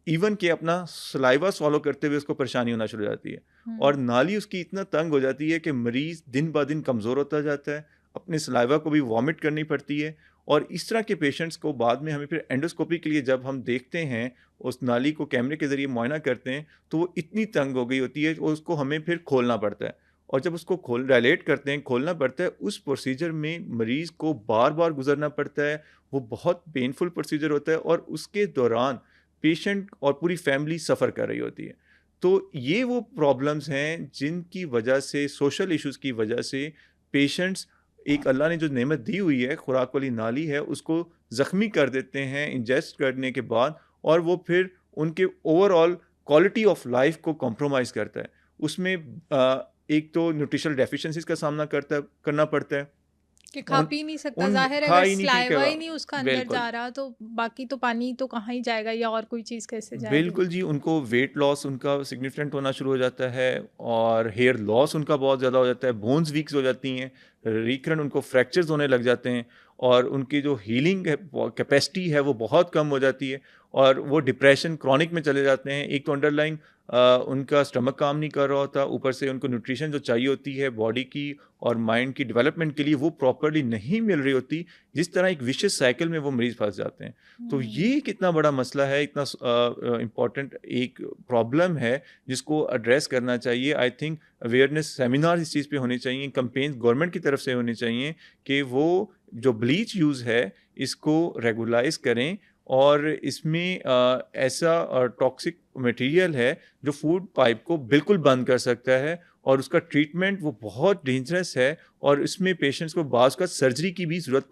इवन कि अपना सलाइवा स्वॉलो करते हुए उसको परेशानी होना शुरू हो जाती है, और हुँ। नाली उसकी इतना तंग हो जाती है कि मरीज़ दिन ब दिन कमज़ोर होता जाता है, अपने सलाइवा को भी वॉमिट करनी पड़ती है। और इस तरह के पेशेंट्स को बाद में हमें फिर एंडोस्कोपी के लिए जब हम देखते हैं, उस नाली को कैमरे के ज़रिए मुआयना करते हैं, तो वो इतनी तंग हो गई होती है और उसको हमें फिर खोलना पड़ता है। और जब उसको डायलेट करते हैं, खोलना पड़ता है, उस प्रोसीजर में मरीज़ को बार-बार गुज़रना पड़ता है। वो बहुत पेनफुल प्रोसीजर होता है, और उसके दौरान पेशेंट और पूरी फैमिली सफ़र कर रही होती है। तो ये वो प्रॉब्लम्स हैं जिनकी वजह से, सोशल इश्यूज़ की वजह से, पेशेंट्स, एक अल्लाह ने जो नेमत दी हुई है, खुराक वाली नाली है, उसको ज़ख्मी कर देते हैं इंजेस्ट करने के बाद, और वो फिर उनके ओवरऑल क्वालिटी ऑफ लाइफ को कॉम्प्रोमाइज़ करता है। उसमें एक तो न्यूट्रिशनल डेफिशिएंसीज़ का सामना करना पड़ता है। कि खा उन पी नहीं सकता, उन ज़ाहिर है खा अगर ही नहीं पी के सलाइवा ही नहीं उसका अंदर बिल्कुल। जा रहा, तो बाकी तो पानी तो कहाँ ही जाएगा, या और कोई चीज़ कैसे जाएगी? बिल्कुल जी, उनको वेट लॉस उनका सिग्निफिकेंट होना शुरू हो जाता है, और हेयर लॉस उनका बहुत ज़्यादा हो जाता है, बोन्स वीक हो जाती हैं, रिकरेंट उनको फ्रैक्चर्स होने लग जाते हैं, और उनकी जो हीलिंग है कैपेसिटी है वो बहुत कम हो जाती है, और वो डिप्रेशन क्रॉनिक में चले जाते हैं। एक तो अंडरलाइंग उनका स्टमक काम नहीं कर रहा होता, ऊपर से उनको न्यूट्रिशन जो चाहिए होती है बॉडी की और माइंड की डेवलपमेंट के लिए, वो प्रॉपर्ली नहीं मिल रही होती, जिस तरह एक विशियस साइकिल में वो मरीज़ फँस जाते हैं। तो हुँ। ये कितना बड़ा मसला है, इतना इम्पोर्टेंट एक प्रॉब्लम है जिसको एड्रेस करना चाहिए। आई थिंक अवेयरनेस सेमिनार इस चीज़ पे होने चाहिए, कैंपेन्स गवर्नमेंट की तरफ से होने चाहिए कि वो जो ब्लीच यूज़ है इसको रेगुलाइज़ करें, और इसमें ऐसा टॉक्सिक मटेरियल है जो फूड पाइप को बिल्कुल बंद कर सकता है, और उसका ट्रीटमेंट वो बहुत डेंजरस है, और इसमें पेशेंट्स को बाज़ का सर्जरी की भी ज़रूरत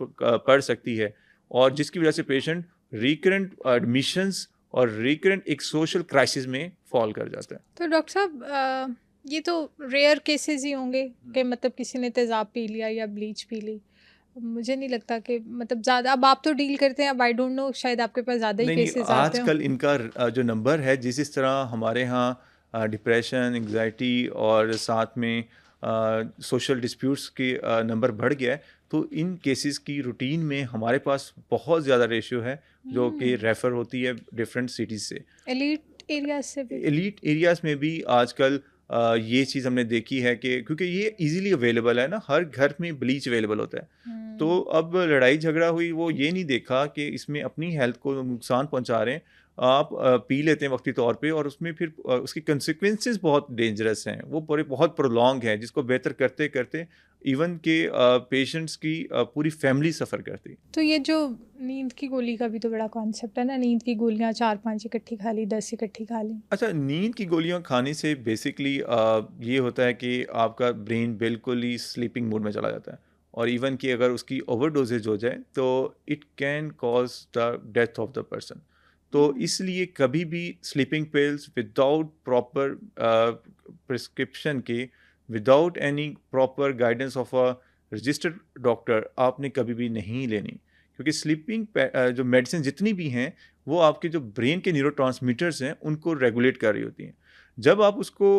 पड़ सकती है, और जिसकी वजह से पेशेंट रिकरेंट एडमिशंस और रिकरेंट एक सोशल क्राइसिस में फॉल कर जाता है। तो डॉक्टर साहब, ये तो रेयर केसेस ही होंगे कि मतलब किसी ने तेज़ाब पी लिया या ब्लीच पी ली। मुझे नहीं लगता कि मतलब ज़्यादा, अब आप तो डील करते हैं, अब आई डोंट नो, शायद आपके पास ज़्यादा ही नहीं, नहीं, केसेस आते हों। आजकल इनका जो नंबर है, जिस तरह हमारे यहाँ डिप्रेशन, एंग्ज़ायटी और साथ में सोशल डिस्प्यूट्स के नंबर बढ़ गया है, तो इन केसेस की रूटीन में हमारे पास बहुत ज़्यादा रेशियो है, जो कि हुँ। रेफ़र होती है डिफरेंट सिटीज़ से। एलीट एरियाज़ से भी? एलीट एरियाज़ में भी आजकल ये चीज़ हमने देखी है कि क्योंकि ये ईज़िली अवेलेबल है ना, हर घर में ब्लीच अवेलेबल होता है। तो हुँ। अब लड़ाई झगड़ा हुई, वो ये नहीं देखा कि इसमें अपनी हेल्थ को नुकसान पहुंचा रहे हैं, आप पी लेते हैं वक्ती तौर पे और उसमें फिर उसकी कंसिक्वेंसेस बहुत डेंजरस हैं, वो पूरे बहुत प्रोलॉन्ग है, जिसको बेहतर करते करते इवन के पेशेंट्स की पूरी फैमिली सफ़र करती है। तो ये जो नींद की गोली का भी तो बड़ा कॉन्सेप्ट है ना, नींद की गोलियाँ 4-5 इकट्ठी खा ली, 10 इकट्ठी खा ली। अच्छा, नींद की गोलियां खाने से बेसिकली ये होता है कि आपका ब्रेन बिल्कुल ही स्लीपिंग मोड में चला जाता है, और इवन कि अगर उसकी ओवरडोजेज हो जाए तो it can cause the death of the person. तो हुँ, इसलिए कभी भी sleeping pills without proper prescription के, without any proper guidance of a registered doctor, आपने कभी भी नहीं लेनी, क्योंकि स्लीपिंग जो मेडिसिन जितनी भी हैं वो आपके जो ब्रेन के न्यूरोट्रांसमीटर्स हैं उनको रेगुलेट कर रही होती हैं। जब आप उसको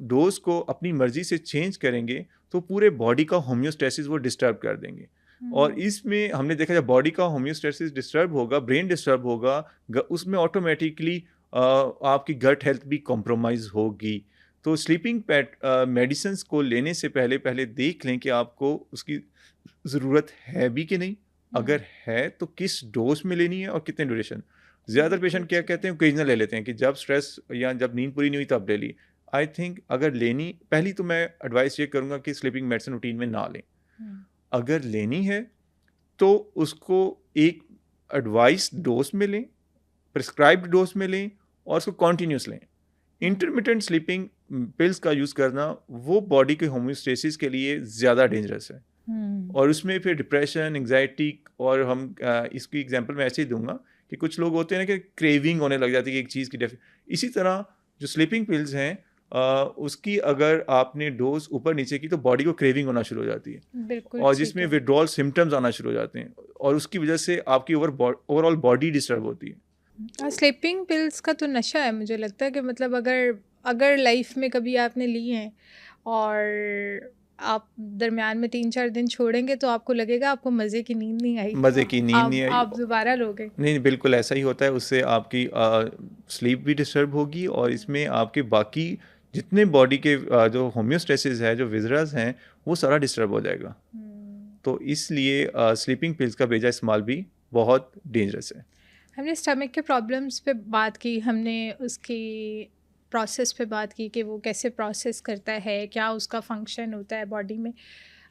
डोज को अपनी मर्जी से चेंज करेंगे तो पूरे बॉडी का होम्योस्टेसिस वो डिस्टर्ब कर देंगे। और हुँ, इसमें हमने देखा, जब बॉडी का होम्योस्टेसिस डिस्टर्ब होगा, ब्रेन डिस्टर्ब होगा, उसमें ऑटोमेटिकली आपकी गट हेल्थ भी कॉम्प्रोमाइज़ होगी। तो स्लीपिंग पैट मेडिसिन को लेने से पहले पहले देख लें कि आपको उसकी ज़रूरत है भी कि नहीं। हुँ। अगर है तो किस डोज में लेनी है और कितने ड्यूरेशन। ज़्यादातर बिल्कुल पेशेंट क्या सही। कहते हैं, ओकेजनल ले लेते हैं कि जब स्ट्रेस या जब नींद पूरी नहीं हुई तब ले ली। आई थिंक अगर लेनी, पहली तो मैं एडवाइस ये करूँगा कि स्लीपिंग मेडिसिन रूटीन में ना लें। हुँ, अगर लेनी है तो उसको एक एडवाइस डोज में लें, प्रिस्क्राइब्ड डोज में लें और उसको कॉन्टिन्यूस लें। हुँ, इंटरमिटेंट स्लीपिंग पिल्स का यूज़ करना वो बॉडी के होम्योस्टेसिस के लिए ज़्यादा डेंजरस है। हुँ। और उसमें फिर डिप्रेशन, एंग्जायटी, और हम इसकी एग्जांपल मैं ऐसे ही दूँगा कि कुछ लोग होते हैं ना कि क्रेविंग होने लग जाती है कि एक चीज़ की इसी तरह जो स्लीपिंग पिल्स हैं, उसकी अगर आपने डोज़ ऊपर-नीचे की तो बॉडी को क्रेविंग होना शुरू हो जाती है, बिल्कुल और ठीक जिसमें है। विथड्रॉल सिम्पटम्स आना शुरू हो जाते हैं, और उसकी वजह से आपकी ओवरऑल बॉडी डिस्टर्ब होती है। स्लीपिंग पिल्स का तो नशा है, मुझे लगता है कि मतलब अगर अगर लाइफ में कभी आपने ली हैं और आप दरमियान में 3-4 दिन छोड़ेंगे तो आपको लगेगा आपको मज़े की नींद नहीं आई। मज़े की नींद नहीं आई। आप दोबारा लोगे। नहीं, बिल्कुल ऐसा ही होता है, उससे आपकी स्लीप भी डिस्टर्ब होगी, और इसमें आपके बाकी जितने बॉडी के जो होम्योस्टेसिस है, जो विज़रस हैं, वो सारा डिस्टर्ब हो जाएगा। हुँ। तो इसलिए स्लीपिंग पिल्स का बेजा इस्तेमाल भी बहुत डेंजरस है। हमने स्टमक के प्रॉब्लम्स पे बात की, हमने उसकी प्रोसेस पे बात की कि वो कैसे प्रोसेस करता है, क्या उसका फंक्शन होता है बॉडी में।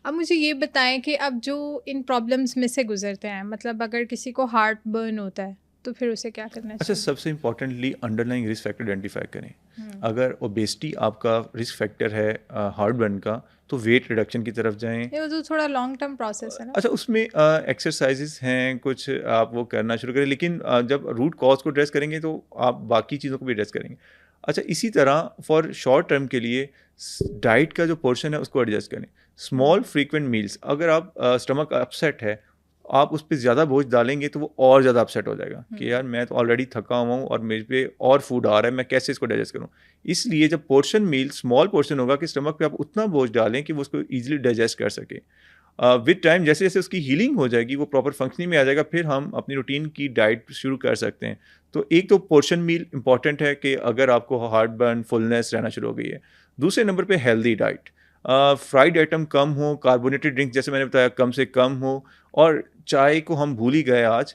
अब मुझे ये बताएं कि अब जो इन प्रॉब्लम्स में से गुजरते हैं, मतलब अगर किसी को हार्ट बर्न होता है तो फिर उसे क्या करना अच्छा, चाहिए? सबसे importantly underlying risk factor identify करें। हुँ, अगर ओबेसिटी आपका रिस्क फैक्टर है हार्ट बर्न का, तो वेट रिडक्शन की तरफ जाएँ। ये तो थोड़ा लॉन्ग टर्म प्रोसेस है ना? अच्छा, उसमें एक्सरसाइज़ेज़ हैं कुछ, आप वो करना शुरू करें, लेकिन जब रूट कॉज़ को एड्रेस करेंगे तो आप बाकी चीज़ों को भी एड्रेस करेंगे। अच्छा, इसी तरह फॉर शॉर्ट टर्म के लिए डाइट का जो पोर्शन है उसको एडजस्ट करें। स्मॉल हुँ, फ्रीक्वेंट मील्स, अगर आप स्टमक अपसेट है, आप उस पे ज़्यादा बोझ डालेंगे तो वो और ज़्यादा अपसेट हो जाएगा हुँ, कि यार मैं तो ऑलरेडी थका हुआ हूँ और मेरे पे और फूड आ रहा है, मैं कैसे इसको डाइजेस्ट करूँ। इसलिए जब पोर्शन मील स्मॉल पोर्शन होगा कि स्टमक पे आप उतना बोझ डालें कि वो उसको ईजिली डाइजेस्ट कर सके। विद टाइम जैसे जैसे उसकी हीलिंग हो जाएगी, वो प्रॉपर फंक्शनिंग में आ जाएगा, फिर हम अपनी रूटीन की डाइट शुरू कर सकते हैं। तो एक तो पोर्शन मील इंपॉर्टेंट है कि अगर आपको हार्ट बर्न फुलनेस रहना शुरू हो गई है। दूसरे नंबर पे हेल्दी डाइट, फ्राइड आइटम कम हो, कार्बोनेटेड ड्रिंक जैसे मैंने बताया कम से कम हो, और चाय को हम भूल ही गए आज।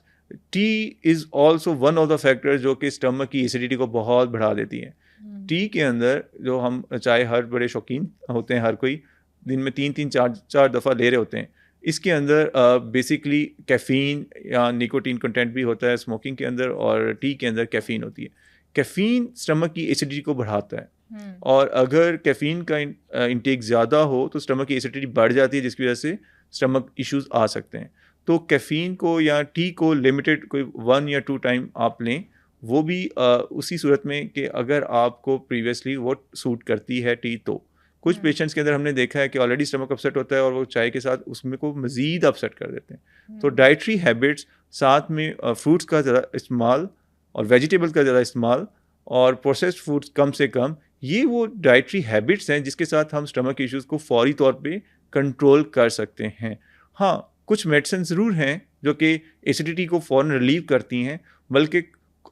T is also one of the factor जो कि स्टमक की एसिडिटी को बहुत बढ़ा देती है। हुँ, टी के अंदर जो हम चाय हर बड़े शौकीन होते हैं, हर कोई दिन में 3-3 4-4 दफ़ा ले रहे होते हैं। इसके अंदर बेसिकली कैफ़ीन या निकोटीन कंटेंट भी होता है स्मोकिंग के अंदर, और टी के अंदर कैफ़ीन होती है। कैफ़ीन स्टमक की एसिडिटी को बढ़ाता है, हुँ, और अगर कैफ़ीन का इंटेक ज़्यादा हो तो स्टमक की एसिडिटी बढ़ जाती है, जिसकी वजह से स्टमक इश्यूज़ आ सकते हैं। तो कैफ़ीन को या टी को लिमिटेड कोई 1 या 2 टाइम आप लें, वो भी उसी सूरत में कि अगर आपको प्रीवियसली वो सूट करती है टी तो। कुछ हुँ, पेशेंट्स के अंदर हमने देखा है कि ऑलरेडी स्टमक अपसेट होता है और वो चाय के साथ उसमें को मज़ीद अपसेट कर देते हैं। तो हुँ, डाइटरी हैबिट्स, साथ में फ्रूट्स का ज़्यादा इस्तेमाल और वेजिटेबल्स का ज़्यादा इस्तेमाल और प्रोसेस्ड फूड्स कम से कम, ये वो डाइटरी हैबिट्स हैं जिसके साथ हम स्टमक इश्यूज़ को फौरी तौर पे कंट्रोल कर सकते हैं। हाँ, कुछ मेडिसिन ज़रूर हैं जो कि एसिडिटी को फ़ौरन रिलीव करती हैं, बल्कि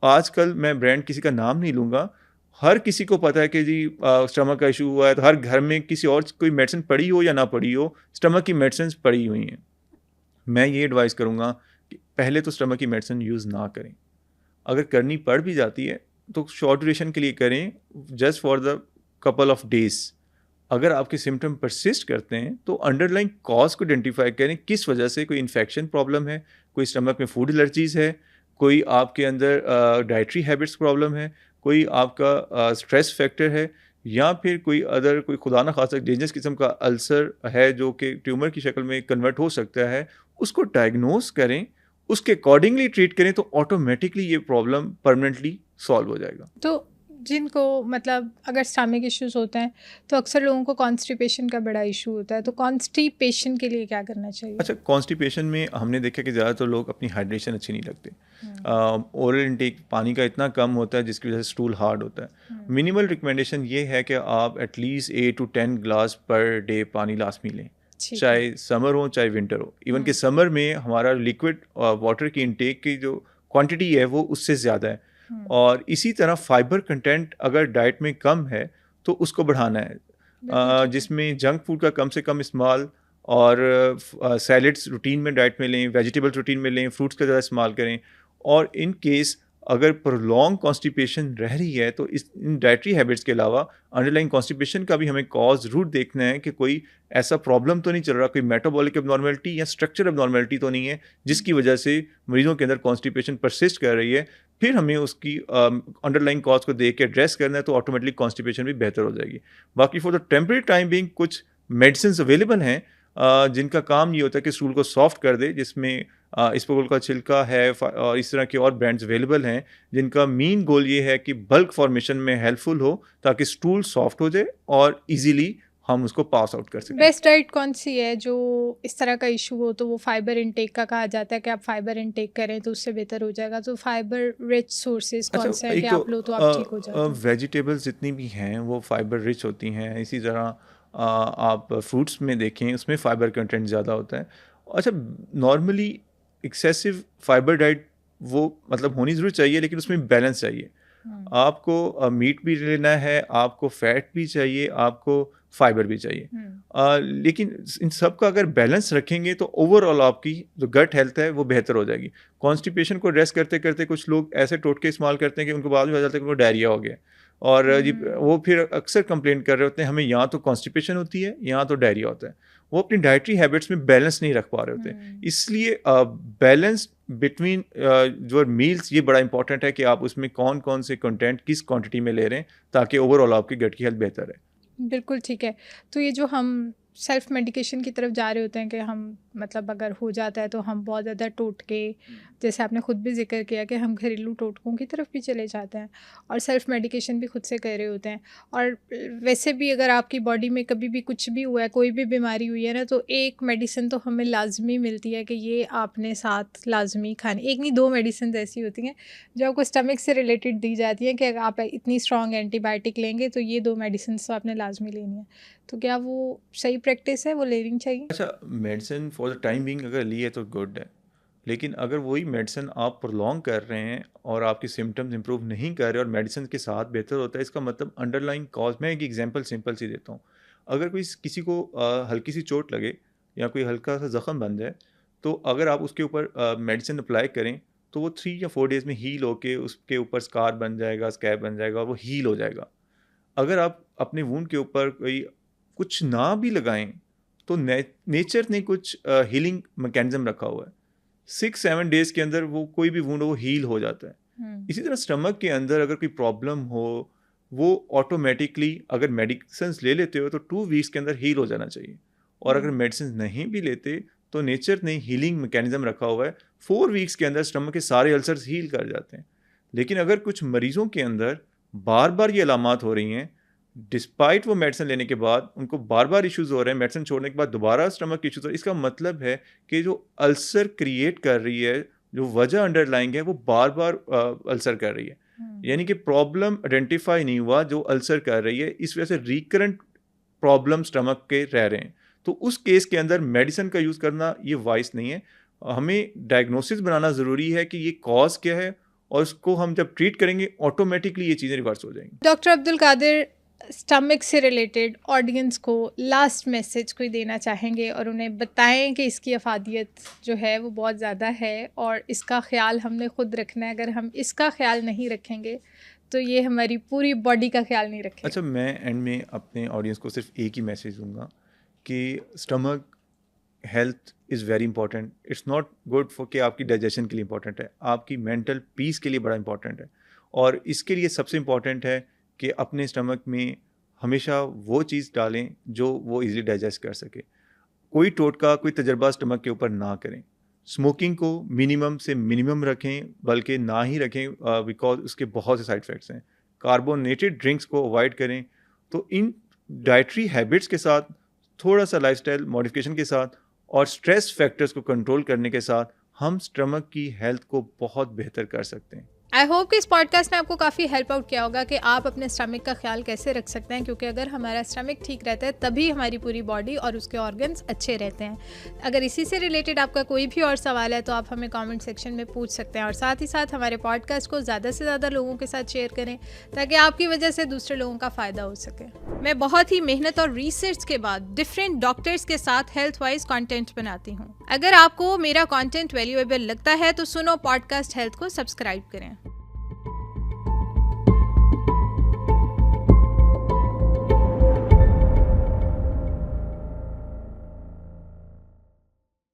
आजकल मैं ब्रांड किसी का नाम नहीं लूँगा, हर किसी को पता है कि जी स्टमक का इश्यू हुआ है तो हर घर में किसी और कोई मेडिसिन पड़ी हो या ना पड़ी हो, स्टमक की मेडिसिन्स पड़ी हुई हैं। मैं ये एडवाइस करूँगा कि पहले तो स्टमक की मेडिसिन यूज़ ना करें। अगर करनी पड़ भी जाती है तो शॉर्ट ड्यूरेशन के लिए करें, just for the couple of days. अगर आपके सिम्टम परसिस्ट करते हैं तो अंडरलाइंग कॉज को आइडेंटिफाई करें, किस वजह से, कोई इन्फेक्शन प्रॉब्लम है, कोई स्टमक में फूड एलर्जीज है, कोई आपके अंदर डाइटरी हैबिट्स प्रॉब्लम है, कोई आपका स्ट्रेस फैक्टर है, या फिर कोई अदर कोई खुदा ना खासा डेंजरस किस्म का अल्सर है जो कि ट्यूमर की शक्ल में कन्वर्ट हो सकता है। उसको डायग्नोस करें, उसके अकॉर्डिंगली ट्रीट करें तो ऑटोमेटिकली ये प्रॉब्लम परमानेंटली सॉल्व हो जाएगा। तो जिनको मतलब अगर स्टमक इश्यूज होते हैं तो अक्सर लोगों को कॉन्स्टिपेशन का बड़ा इशू होता है, तो कॉन्स्टिपेशन के लिए क्या करना चाहिए? अच्छा, कॉन्स्टिपेशन में हमने देखा कि ज़्यादातर लोग अपनी हाइड्रेशन अच्छी नहीं लगते। ओरल इनटेक पानी का इतना कम होता है जिसकी वजह से स्टूल हार्ड होता है। मिनिमल रिकमेंडेशन ये है कि आप at least 8 to 10 glass per day पानी लाजमी लें, चाहे समर हो चाहे विंटर हो। इवन कि समर में हमारा लिक्विड वाटर की इनटेक की जो क्वांटिटी है वो उससे ज़्यादा है। और इसी तरह फाइबर कंटेंट अगर डाइट में कम है तो उसको बढ़ाना है, जिसमें जंक फूड का कम से कम इस्तेमाल, और सैलड्स रूटीन में डाइट में लें, वेजिटेबल्स रूटीन में लें, फ्रूट्स का ज़्यादा इस्तेमाल करें। और इन केस अगर प्रोलॉन्ग कॉन्स्टिपेशन रह रही है तो इस इन डाइटरी हैबिट्स के अलावा अंडरलाइंग कॉन्स्टिपेशन का भी हमें कॉज रूट देखना है कि कोई ऐसा प्रॉब्लम तो नहीं चल रहा, कोई मेटाबॉलिक एबनॉर्मेलिटी या स्ट्रक्चर एबनॉर्मेलिटी तो नहीं है जिसकी वजह से मरीजों के अंदर कॉन्स्टिपेशन परसिस्ट कर रही है। फिर हमें उसकी अंडरलाइंग कॉज को देख के एड्रेस करना है तो ऑटोमेटिकली कॉन्स्टिपेशन भी बेहतर हो जाएगी। बाकी for the temporary time being कुछ मेडिसिन अवेलेबल हैं जिनका काम ये होता है कि स्टूल को सॉफ्ट कर दे, जिसमें इसबगोल का छिलका है और इस तरह के और ब्रांड्स अवेलेबल हैं जिनका मेन गोल ये है कि बल्क फॉर्मेशन में हेल्पफुल हो ताकि स्टूल सॉफ्ट हो जाए और इजीली हम उसको पास आउट कर सकें। बेस्ट डाइट कौन सी है जो इस तरह का इशू हो तो वो फाइबर इनटेक का कहा जाता है कि आप फाइबर इनटेक करें तो उससे बेहतर हो जाएगा, तो फाइबर रिच सोर्सेज कौन से हैं कि आप लो तो आप ठीक हो जाते हैं? वेजिटेबल्स जितनी भी हैं वो फाइबर रिच होती हैं। इसी तरह आप फ्रूट्स में देखें उसमें फ़ाइबर कंटेंट ज़्यादा होता है। अच्छा, नॉर्मली एक्सेसिव फाइबर डाइट वो मतलब होनी ज़रूर चाहिए लेकिन उसमें बैलेंस चाहिए। आपको मीट भी लेना है, आपको फैट भी चाहिए, आपको फाइबर भी चाहिए। लेकिन इन सब का अगर बैलेंस रखेंगे तो ओवरऑल आपकी जो गट हेल्थ है वो बेहतर हो जाएगी। कॉन्स्टिपेशन को एड्रेस करते करते कुछ लोग ऐसे टोटके इस्तेमाल करते हैं कि उनको बाद में पता चलता है कि उनको डायरिया हो गया, और वो फिर अक्सर कंप्लेन कर रहे होते हैं हमें यहाँ तो कॉन्स्टिपेशन होती है, यहाँ तो डायरिया होता है। वो अपनी डाइटरी हैबिट्स में बैलेंस नहीं रख पा रहे होते हैं। इसलिए बैलेंस बिटवीन जो मील्स ये बड़ा इंपॉर्टेंट है कि आप उसमें कौन कौन से कंटेंट किस क्वांटिटी में ले रहे हैं ताकि ओवरऑल आपकी गट की हेल्थ बेहतर है। बिल्कुल ठीक है। तो ये जो हम सेल्फ मेडिकेशन की तरफ जा रहे होते हैं कि हम मतलब अगर हो जाता है तो हम बहुत ज़्यादा टोटके, जैसे आपने खुद भी जिक्र किया कि हम घरेलू टोटकों की तरफ भी चले जाते हैं और सेल्फ मेडिकेशन भी खुद से कर रहे होते हैं। और वैसे भी अगर आपकी बॉडी में कभी भी कुछ भी हुआ है, कोई भी बीमारी हुई है ना, तो एक मेडिसिन तो हमें लाजमी मिलती है कि ये आपने साथ लाजमी खानी। एक नहीं, दो मेडिसिन ऐसी होती हैं जो आपको स्टमक से रिलेटेड दी जाती हैं कि अगर आप इतनी स्ट्रॉन्ग एंटीबायोटिक लेंगे तो ये दो मेडिसिन तो आपने लाजमी लेनी है। तो क्या वो सही प्रैक्टिस है, वो लेनी चाहिए? अच्छा, medicine for the time being अगर लिए तो गुड है, लेकिन अगर वही मेडिसिन आप प्रोलॉन्ग कर रहे हैं और आपके सिम्टम्स इंप्रूव नहीं कर रहे और मेडिसिन के साथ बेहतर होता है, इसका मतलब अंडरलाइंग कॉज। मैं एक एग्जांपल सिंपल सी देता हूँ। अगर कोई किसी को हल्की सी चोट लगे या कोई हल्का सा ज़ख़म बन जाए तो अगर आप उसके ऊपर मेडिसिन अप्लाई करें तो वो 3 या 4 डेज़ में हील होके उसके ऊपर स्कार बन जाएगा, स्कैब बन जाएगा और वो हील हो जाएगा। अगर आप अपने वूंड के ऊपर कोई कुछ ना भी लगाएं तो नेचर ने कुछ हीलिंग मैकेनिज्म रखा हुआ है। 6-7 डेज़ के अंदर वो कोई भी वुंड वो हील हो जाता है। इसी तरह स्टमक के अंदर अगर कोई प्रॉब्लम हो वो ऑटोमेटिकली अगर मेडिसिन ले लेते हो तो 2 वीक्स के अंदर हील हो जाना चाहिए, और अगर मेडिसिन नहीं भी लेते तो नेचर ने हीलिंग मैकेनिज्म रखा हुआ है, 4 वीक्स के अंदर स्टमक के सारे अल्सर्स हील कर जाते हैं। लेकिन अगर कुछ मरीजों के अंदर बार बार ये अलामात हो रही हैं, डिस्पाइट वो मेडिसिन लेने के बाद उनको बार बार इश्यूज हो रहे हैं, मेडिसिन छोड़ने के बाद दोबारा स्टमक इश्यूज हो रहे हैं, इसका मतलब है कि जो अल्सर क्रिएट कर रही है, जो वजह अंडरलाइंग है, वो बार बार अल्सर कर रही है। यानी कि प्रॉब्लम आइडेंटिफाई नहीं हुआ जो अल्सर कर रही है, इस वजह से रिकरेंट प्रॉब्लम स्टमक के रह रहे हैं। तो उस केस के अंदर मेडिसिन का यूज़ करना ये वाइस नहीं है। हमें डायग्नोसिस बनाना ज़रूरी है कि ये कॉज क्या है, और उसको हम जब ट्रीट करेंगे ऑटोमेटिकली ये चीज़ें रिवर्स हो जाएंगी। डॉक्टर अब्दुल कादिर, स्टमक से रिलेटेड ऑडियंस को लास्ट मैसेज कोई देना चाहेंगे और उन्हें बताएं कि इसकी अफादियत जो है वो बहुत ज़्यादा है और इसका ख्याल हमने खुद रखना है, अगर हम इसका ख्याल नहीं रखेंगे तो ये हमारी पूरी बॉडी का ख्याल नहीं रखेगा। अच्छा, मैं एंड में अपने ऑडियंस को सिर्फ एक ही मैसेज दूंगा कि stomach health is very important. It's not good for कि आपकी डाइजेशन के लिए इंपॉर्टेंट है, आपकी मेंटल पीस के लिए बड़ा इंपॉर्टेंट है। और इसके लिए सबसे इम्पॉर्टेंट है कि अपने स्टमक में हमेशा वो चीज़ डालें जो वो इजीली डाइजेस्ट कर सके। कोई टोटका, कोई तजर्बा स्टमक के ऊपर ना करें। स्मोकिंग को मिनिमम से मिनिमम रखें, बल्कि ना ही रखें, बिकॉज उसके बहुत से साइड इफ़ेक्ट्स हैं। कार्बोनेटेड ड्रिंक्स को अवॉइड करें। तो इन डाइटरी हैबिट्स के साथ, थोड़ा सा लाइफस्टाइल मॉडिफिकेशन के साथ और स्ट्रेस फैक्टर्स को कंट्रोल करने के साथ हम स्टमक की हेल्थ को बहुत बेहतर कर सकते हैं। आई होप कि इस पॉडकास्ट ने आपको काफ़ी हेल्प आउट किया होगा कि आप अपने स्टमक का ख्याल कैसे रख सकते हैं, क्योंकि अगर हमारा स्टमक ठीक रहता है तभी हमारी पूरी बॉडी और उसके ऑर्गन्स अच्छे रहते हैं। अगर इसी से रिलेटेड आपका कोई भी और सवाल है तो आप हमें कमेंट सेक्शन में पूछ सकते हैं और साथ ही साथ हमारे पॉडकास्ट को ज़्यादा से ज़्यादा लोगों के साथ शेयर करें ताकि आपकी वजह से दूसरे लोगों का फ़ायदा हो सके। मैं बहुत ही मेहनत और रिसर्च के बाद डिफरेंट डॉक्टर्स के साथ हेल्थ वाइज कॉन्टेंट बनाती हूँ। अगर आपको मेरा कॉन्टेंट वैल्यूएबल लगता है तो सुनो पॉडकास्ट हेल्थ को सब्सक्राइब करें।